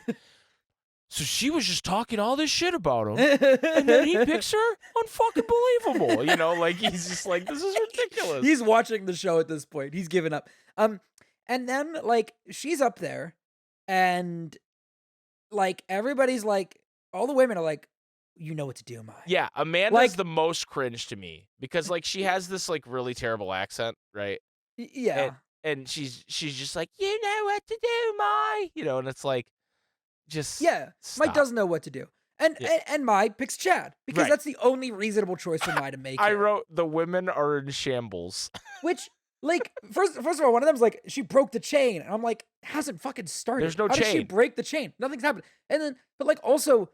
so she was just talking all this shit about him, and then he picks her? Unfucking believable. Like, he's just like, this is ridiculous. He's watching the show at this point. He's given up. And then, like, she's up there, and, like, everybody's like, all the women are like, you know what to do, Mai. Yeah, Amanda's the most cringe to me because, like, she has this, like, really terrible accent, right? Yeah. And she's just like, you know what to do, Mai. And it's like, just stop. Mike doesn't know what to do. And Mai picks Chad because that's the only reasonable choice for Mai to make. I wrote, the women are in shambles. Which, like, first of all, one of them's like, she broke the chain. And I'm like, it hasn't fucking started. There's no How chain. Did she break the chain? Nothing's happened. And then, but like, also,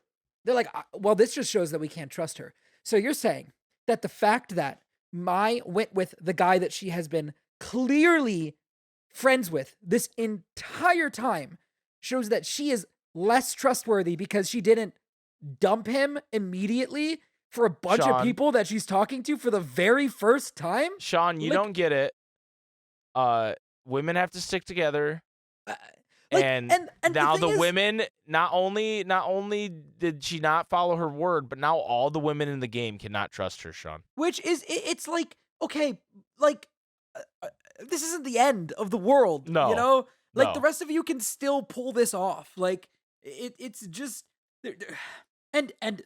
they're like, well, this just shows that we can't trust her. So you're saying that the fact that Mai went with the guy that she has been clearly friends with this entire time shows that she is less trustworthy because she didn't dump him immediately for a bunch of people that she's talking to for the very first time? Sean, you don't get it. Women have to stick together. And now the women, not only did she not follow her word, but now all the women in the game cannot trust her, Sean. Which is, it's like, okay, like, this isn't the end of the world. No. Like, the rest of you can still pull this off. Like, it's just, and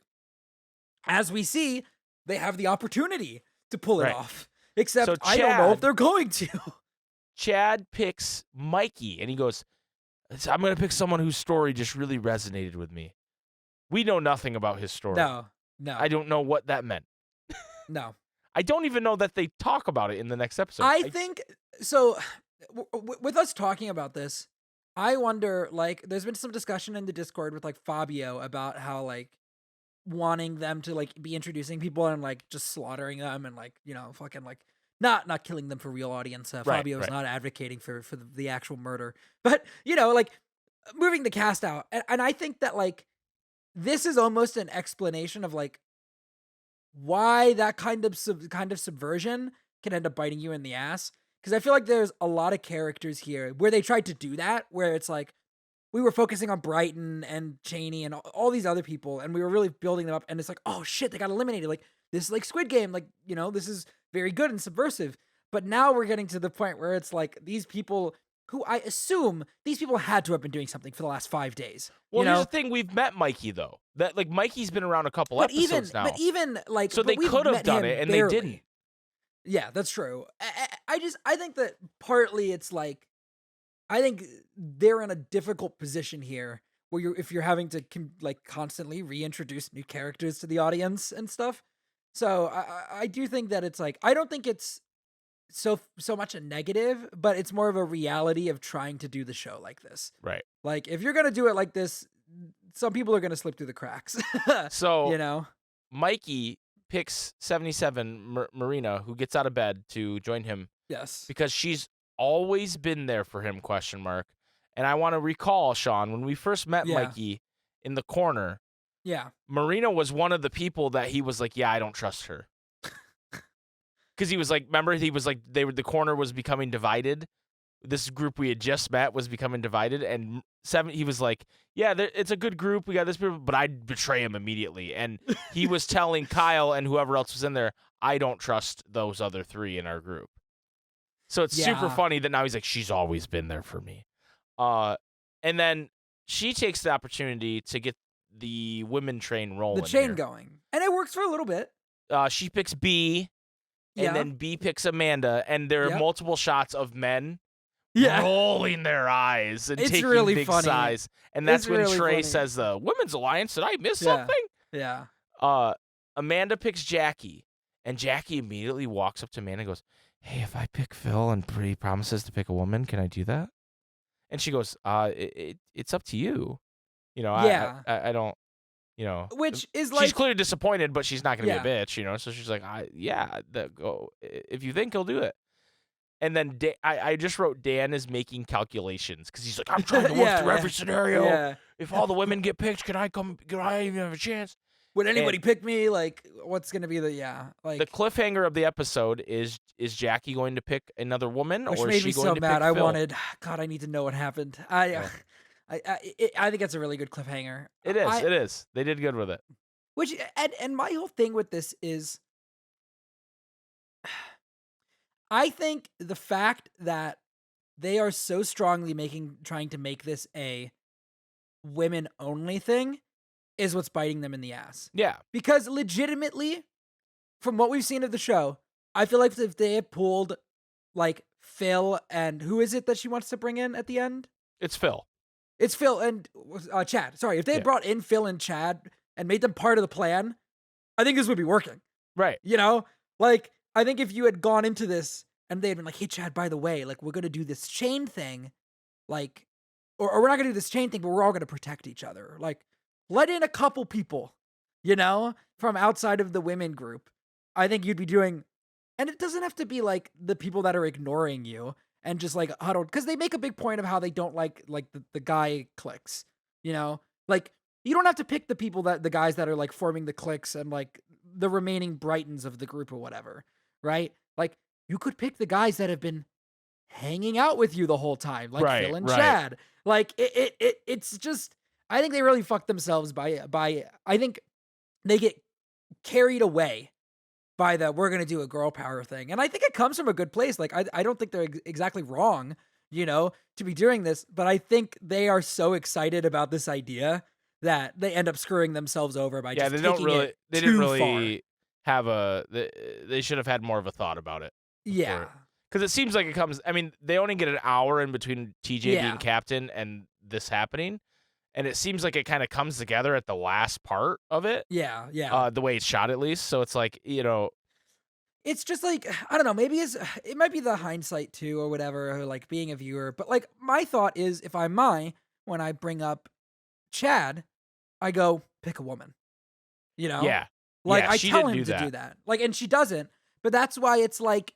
as we see, they have the opportunity to pull it off. Except I don't know if they're going to. Chad picks Mikey, and he goes, I'm going to pick someone whose story just really resonated with me. We know nothing about his story. No. I don't know what that meant. No. I don't even know that they talk about it in the next episode. I think, so, with us talking about this, I wonder, like, there's been some discussion in the Discord with, like, Fabio about how, like, wanting them to, like, be introducing people and, like, just slaughtering them and, like, fucking, like, not killing them for real audience. Fabio's not advocating for the actual murder. But, like, moving the cast out. And I think that, like, this is almost an explanation of, like, why that kind of subversion can end up biting you in the ass. Because I feel like there's a lot of characters here where they tried to do that, where it's like, we were focusing on Brighton and Cheney and all these other people, and we were really building them up, and it's like, oh shit, they got eliminated. Like, this is like Squid Game. Like, this is very good and subversive. But now we're getting to the point where it's like, these people who I assume these people had to have been doing something for the last 5 days. Well, here's the thing. We've met Mikey, though. That, like, Mikey's been around a couple episodes now. But even, like... So they could have done it, and they didn't. Yeah, that's true. I think that partly it's like, I think they're in a difficult position here where if you're having to like constantly reintroduce new characters to the audience and stuff. So I do think that it's like, I don't think it's so much a negative, but it's more of a reality of trying to do the show like this. Right. Like, if you're going to do it like this, some people are going to slip through the cracks. So, Mikey picks 77 Marina, who gets out of bed to join him. Yes. Because she's always been there for him, ? And I want to recall, Sean, when we first met Mikey in the corner, Marina was one of the people that he was like, yeah, I don't trust her. Because he was like, remember, he was like, the corner was becoming divided. This group we had just met was becoming divided, and he was like, yeah, it's a good group. We got this group, but I'd betray him immediately. And he was telling Kyle and whoever else was in there, I don't trust those other 3 in our group. So it's super funny that now he's like, she's always been there for me. And then she takes the opportunity to get the women train rolling. The chain here. going. And it works for a little bit. She picks B, Yeah. and then B picks Amanda, and there are multiple shots of men rolling their eyes and taking really big funny. sighs. And that's It's when really Trey funny. says, the Women's Alliance, did I miss something? Yeah. Amanda picks Jackie, and Jackie immediately walks up to Amanda and goes, hey, if I pick Phil and he promises to pick a woman, can I do that? And she goes, it's up to you. You know, I don't, you know. Which is she's clearly disappointed, but she's not going to be a bitch, you know. So she's like, go if you think he'll do it. And then I just wrote Dan is making calculations because he's like, I'm trying to work through every scenario. Yeah. If all the women get picked, can I even have a chance? Would anybody pick me? Like, what's gonna be the like the cliffhanger of the episode is Jackie going to pick another woman, which or made is she me going so to mad. pick Phil? I need to know what happened. I think it's a really good cliffhanger. It is. They did good with it. Which and my whole thing with this is, I think the fact that they are so strongly trying to make this a women only thing is what's biting them in the ass. Yeah. Because legitimately, from what we've seen of the show, I feel like if they had pulled like Phil and who is it that she wants to bring in at the end? It's Phil. It's Phil and Chad. Sorry, if they had brought in Phil and Chad and made them part of the plan, I think this would be working. Right. You know? Like, I think if you had gone into this and they had been like, hey, Chad, by the way, like, we're going to do this chain thing, like, or we're not going to do this chain thing, but we're all going to protect each other. Like, let in a couple people, you know, from outside of the women group. I think you'd be doing, and it doesn't have to be like the people that are ignoring you and just like huddled, because they make a big point of how they don't like the guy cliques, you know, like you don't have to pick the guys that are like forming the cliques and like the remaining Brightons of the group or whatever, right? Like you could pick the guys that have been hanging out with you the whole time, like Phil and Chad. Like it's just, I think they really fucked themselves by I think they get carried away by we're going to do a girl power thing. And I think it comes from a good place. Like, I don't think they're exactly wrong, you know, to be doing this, but I think they are so excited about this idea that they end up screwing themselves over by just taking it too far. They should have had more of a thought about it. Yeah. Because it seems like it comes, I mean, they only get an hour in between TJ being captain and this happening. And it seems like it kind of comes together at the last part of it. Yeah. The way it's shot, at least. So it's like, you know. It's just like, I don't know, maybe it might be the hindsight too or whatever, or like being a viewer. But like my thought is, if I'm when I bring up Chad, I go, pick a woman. You know? Yeah. Like yeah, I tell him to do that. Like, and she doesn't. But that's why it's like,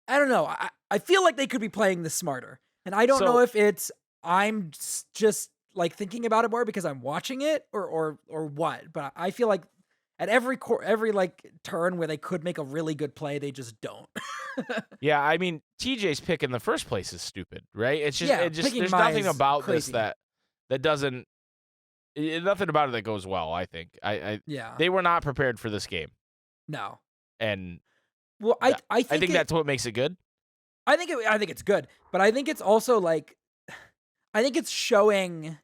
I don't know. I feel like they could be playing this smarter. And I don't know if it's, I'm just like thinking about it more because I'm watching it or what, but I feel like at every like turn where they could make a really good play, they just don't. Yeah, I mean, TJ's pick in the first place is stupid, right? It's just, there's nothing about crazy. this that doesn't, nothing about it that goes well, I think. They were not prepared for this game. No. And well, I think that's what makes it good. I think it's good, but I think it's also like, I think it's showing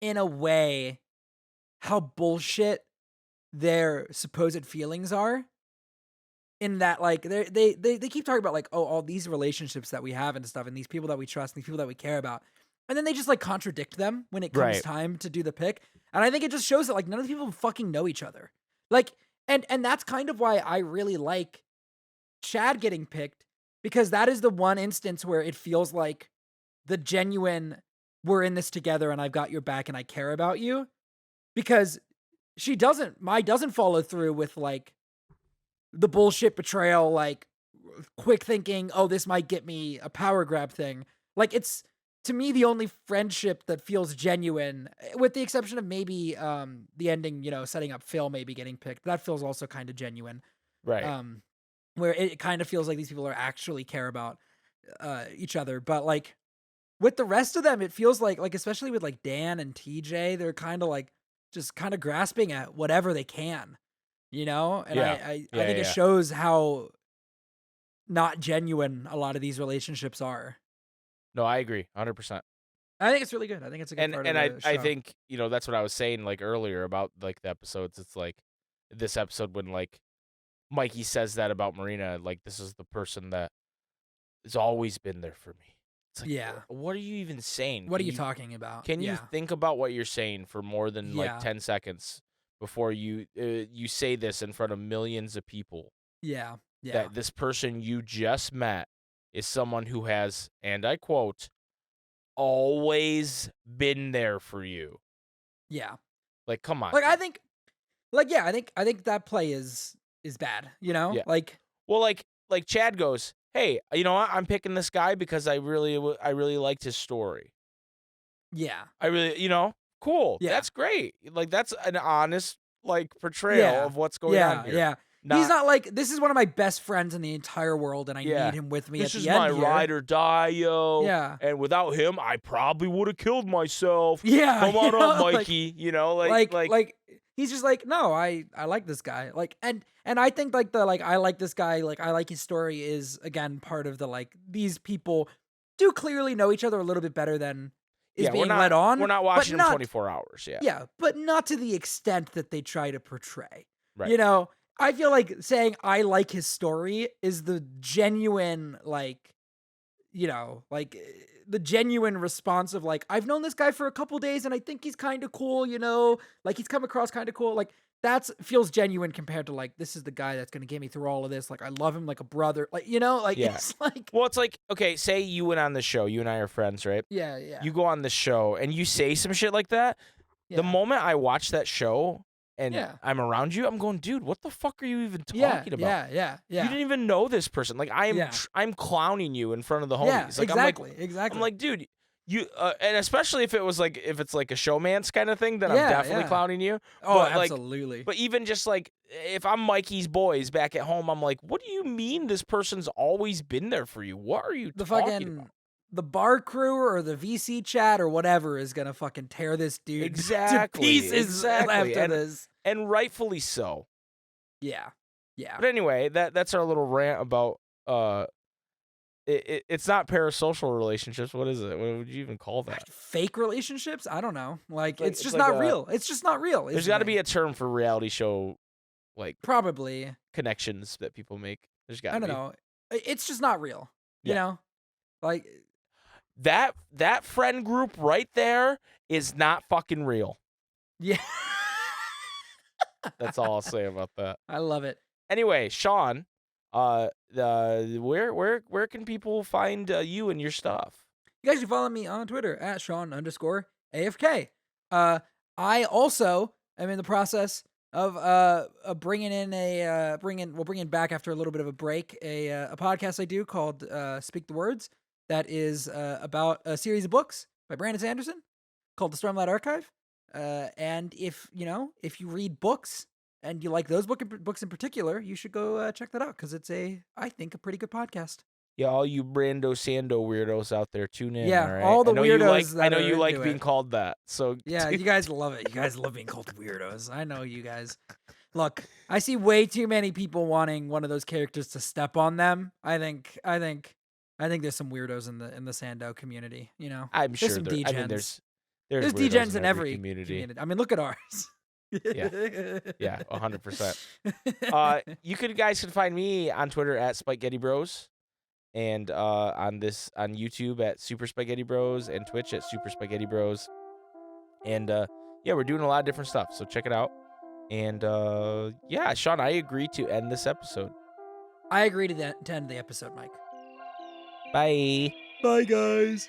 in a way how bullshit their supposed feelings are, in that like they keep talking about like, oh, all these relationships that we have and stuff, and these people that we trust and these people that we care about, and then they just like contradict them when it comes time to do the pick. And I think it just shows that like none of the people fucking know each other, like, and that's kind of why I really like Chad getting picked, because that is the one instance where it feels like the genuine, we're in this together and I've got your back and I care about you, because she doesn't follow through with like the bullshit betrayal, like quick thinking, oh, this might get me a power grab thing. Like, it's to me the only friendship that feels genuine, with the exception of maybe the ending, you know, setting up Phil maybe getting picked. That feels also kind of genuine. Right. Where it kind of feels like these people are actually care about each other. But like with the rest of them, it feels like especially with like Dan and TJ, they're kind of like just kind of grasping at whatever they can, you know? And I think it shows how not genuine a lot of these relationships are. No, I agree 100%. I think it's really good. I think it's a good part of the show. I think, that's what I was saying like earlier about like the episodes. It's like this episode when like Mikey says that about Marina, like this is the person that has always been there for me. It's like, what are you even saying? What are you talking about? Can you think about what you're saying for more than like 10 seconds before you say this in front of millions of people? Yeah. That this person you just met is someone who has, and I quote, always been there for you. Yeah. Like, come on. Like, I think, I think that play is bad, Yeah. Like, well, like Chad goes, hey, you know what? I'm picking this guy because I really liked his story. Yeah. I really, cool. Yeah. That's great. Like, that's an honest, like, portrayal of what's going on here. Yeah. He's not like, this is one of my best friends in the entire world, and I need him with me at the end. This is my ride or die, yo. Yeah. And without him, I probably would have killed myself. Yeah. Come on up, Mikey. Like, he's just like, no, I like this guy. Like, and I think like the, like, I like this guy, like, I like his story is, again, part of the, like, these people do clearly know each other a little bit better than is being led on. We're not watching them 24 hours. Yeah. Yeah. But not to the extent that they try to portray. Right. I feel like saying I like his story is the genuine, like, like the genuine response of like, I've known this guy for a couple days and I think he's kind of cool, like he's come across kind of cool. Like that feels genuine compared to like, this is the guy that's going to get me through all of this. Like, I love him like a brother, like, it's like, well, it's like, okay, say you went on the show, you and I are friends, right? Yeah. Yeah. You go on the show and you say some shit like that. Yeah. The moment I watch that show, and I'm around you, I'm going, dude, what the fuck are you even talking about? Yeah. You didn't even know this person. Like, I'm clowning you in front of the homies. Like, exactly. I'm like, dude, you, and especially if it's like a showman's kind of thing, then I'm definitely clowning you. Oh, but, absolutely. Like, but even just like, if I'm Mikey's boys back at home, I'm like, what do you mean this person's always been there for you? What are you talking about? The bar crew or the VC chat or whatever is gonna fucking tear this dude to pieces after this. And rightfully so. Yeah. But anyway, that's our little rant about it's not parasocial relationships. What is it? What would you even call that? Fake relationships? I don't know. Like it's just not real. It's just not real. There's got to be a term for reality show, like probably connections that people make. There's got. I don't know. It's just not real. You know, like. That friend group right there is not fucking real. Yeah. That's all I'll say about that. I love it. Anyway, Sean, where can people find you and your stuff? You guys can follow me on Twitter at Sean_AFK. I also am in the process of bringing in bringing back after a little bit of a break a podcast I do called Speak the Words. That is about a series of books by Brandon Sanderson called The Stormlight Archive. And if you read books and you like those books in particular, you should go check that out because it's I think a pretty good podcast. Yeah, all you Brando Sando weirdos out there, tune in. Yeah, all right? all the weirdos. I know you like being called that. So yeah, you guys love it. You guys love being called weirdos. I know you guys. Look, I see way too many people wanting one of those characters to step on them. I think there's some weirdos in the Sando community. I'm sure there's some degens. degens. I mean, there's degens in every community. I mean, look at ours. Yeah, 100%. You guys can find me on Twitter at SpikeGhetti Bros, and on YouTube at Super SpikeGhetti Bros, and Twitch at Super SpikeGhetti Bros. And we're doing a lot of different stuff, so check it out. And Sean, I agree to end this episode. I agree to end the episode, Mike. Bye. Bye, guys.